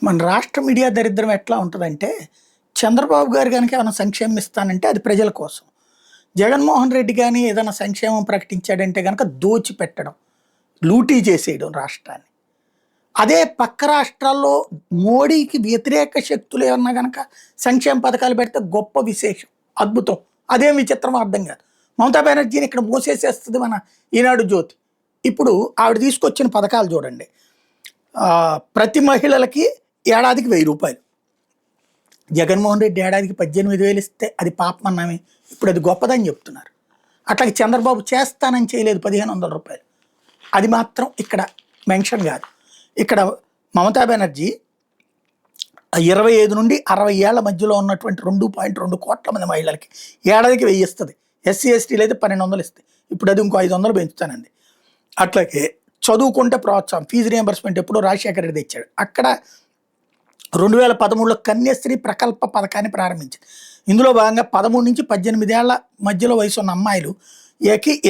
మన రాష్ట్ర మీడియా దరిద్రం ఎట్లా ఉంటుందంటే, చంద్రబాబు గారు గనుక ఏమైనా సంక్షేమం ఇస్తానంటే అది ప్రజల కోసం. జగన్మోహన్ రెడ్డి గాని ఏదైనా సంక్షేమం ప్రకటించాడంటే గనక దోచిపెట్టడం, లూటీ చేసేయడం రాష్ట్రాన్ని. అదే పక్క రాష్ట్రాల్లో మోడీకి వ్యతిరేక శక్తులు ఏమన్నా గనక సంక్షేమ పథకాలు పెడితే గొప్ప విశేషం, అద్భుతం. అదేం విచిత్రమో అర్థం కాదు. మమతా బెనర్జీని ఇక్కడ మోసేసేస్తుంది మన ఈనాడు జ్యోతి. ఇప్పుడు ఆవిడ తీసుకొచ్చిన పథకాలు చూడండి. ప్రతి మహిళలకి ఏడాదికి 1000 రూపాయలు. జగన్మోహన్ రెడ్డి ఏడాదికి 18,000 ఇస్తే అది పాపమన్నామే, ఇప్పుడు అది గొప్పదని చెప్తున్నారు. అట్లాగే చంద్రబాబు చేస్తానని చేయలేదు 1,500 రూపాయలు, అది మాత్రం ఇక్కడ మెన్షన్ కాదు. ఇక్కడ మమతా బెనర్జీ 25 నుండి 60 ఏళ్ల మధ్యలో ఉన్నటువంటి 2.2 కోట్ల మంది మహిళలకి ఏడాదికి 1000 ఇస్తుంది. ఎస్సీ ఎస్టీలు అయితే 1,200 ఇస్తాయి. ఇప్పుడు అది ఇంకో 500 పెంచుతానండి. అట్లాగే చదువుకుంటే ప్రోత్సాహం, ఫీజు రియంబర్స్మెంట్ ఎప్పుడో రాజశేఖర రెడ్డి తెచ్చాడు. అక్కడ 2013లో కన్యాశ్రీ ప్రకల్ప పథకాన్ని ప్రారంభించింది. ఇందులో భాగంగా 13 నుంచి 18 ఏళ్ల మధ్యలో వయసు ఉన్న అమ్మాయిలు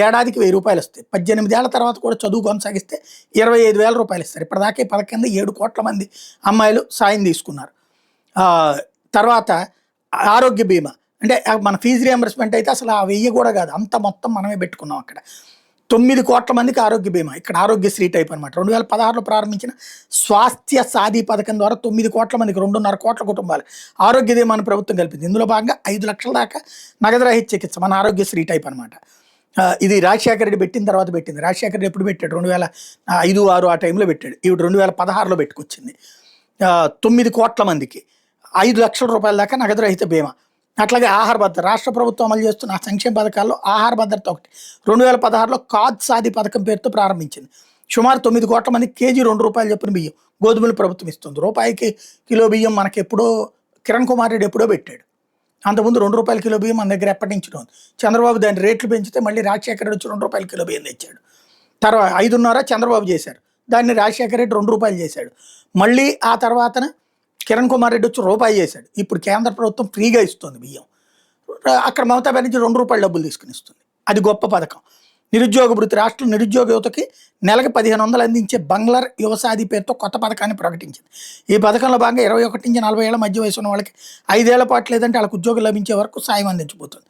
ఏడాదికి 1000 రూపాయలు వస్తాయి. 18 ఏళ్ల తర్వాత కూడా చదువు కొనసాగిస్తే 25,000 రూపాయలు ఇస్తారు. ఇప్పటిదాకా ఈ పథకం కింద 7 కోట్ల మంది అమ్మాయిలు సాయం తీసుకున్నారు. తర్వాత ఆరోగ్య బీమా అంటే మన ఫీజు రియంబర్స్మెంట్ అయితే అసలు ఆ 1000 కూడా కాదు, అంత మొత్తం మనమే పెట్టుకున్నాం. అక్కడ 9 కోట్ల మందికి ఆరోగ్య బీమా, ఇక్కడ ఆరోగ్యశ్రీ టైప్ అనమాట. 2016లో ప్రారంభించిన స్వాస్థ్య సాధి పథకం ద్వారా 9 కోట్ల మందికి 2.5 కోట్ల కుటుంబాలు ఆరోగ్య బీమాను ప్రభుత్వం కల్పింది. ఇందులో భాగంగా 5 లక్షల దాకా నగదురహిత చికిత్స, మన ఆరోగ్యశ్రీ టైప్ అనమాట. ఇది రాజశేఖర రెడ్డి పెట్టిన తర్వాత పెట్టింది. రాజశేఖర రెడ్డి ఎప్పుడు పెట్టాడు? 2005, 6 ఆ టైంలో పెట్టాడు. ఇవి 2016లో పెట్టుకొచ్చింది. 9 కోట్ల మందికి 5 లక్షల రూపాయల దాకా నగదురహిత బీమా. అట్లాగే ఆహార భద్రత, రాష్ట్ర ప్రభుత్వం అమలు చేస్తున్న సంక్షేమ పథకాల్లో ఆహార భద్రత ఒకటి. 2016లో కాద్ సాది పథకం పేరుతో ప్రారంభించింది. సుమారు 9 కోట్ల మందికి కేజీ 2 రూపాయలు చొప్పున బియ్యం గోధుమలు ప్రభుత్వం ఇస్తుంది. రూపాయికి కిలో బియ్యం మనకి ఎప్పుడో కిరణ్ కుమార్ రెడ్డి ఎప్పుడో పెట్టాడు. అంతకుముందు 2 రూపాయల కిలో బియ్యం మన దగ్గర ఎప్పటి నుంచి ఉంది. చంద్రబాబు దాని రేట్లు పెంచితే మళ్ళీ రాజశేఖర రెడ్డి వచ్చి 2 రూపాయల కిలో బియ్యం తెచ్చాడు. తర్వాత 5.5 చంద్రబాబు చేశారు, దాన్ని రాజశేఖర రెడ్డి 2 రూపాయలు చేశాడు. మళ్ళీ ఆ తర్వాతన కిరణ్ కుమార్ రెడ్డి వచ్చి రూపాయి చేశాడు. ఇప్పుడు కేంద్ర ప్రభుత్వం ఫ్రీగా ఇస్తుంది బియ్యం. అక్కడ మమతా బెనర్జీ 2 రూపాయల డబ్బులు తీసుకుని ఇస్తుంది. అది గొప్ప పథకం. నిరుద్యోగ భృతి, రాష్ట్రం నిరుద్యోగ యువతకి నెలకు 1,500 అందించే బంగ్లర్ యువసాది పేరుతో కొత్త పథకాన్ని ప్రకటించింది. ఈ పథకంలో భాగంగా 21 నుంచి 40 ఏళ్ల మధ్య వయసు ఉన్న వాళ్ళకి 5 ఏళ్ల పాటు లేదంటే వాళ్ళకి ఉద్యోగం లభించే వరకు సాయం అందించబోతుంది.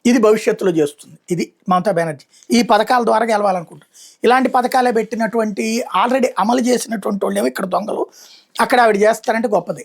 ఇది భవిష్యత్తులో చేస్తుంది. ఇది మమతా బెనర్జీ ఈ పథకాల ద్వారా గెలవాలనుకుంటారు. ఇలాంటి పథకాలే పెట్టినటువంటి ఆల్రెడీ అమలు చేసినటువంటి వాళ్ళు ఇక్కడ దొంగలు, అక్కడ ఆవిడ చేస్తారంటే గొప్పది.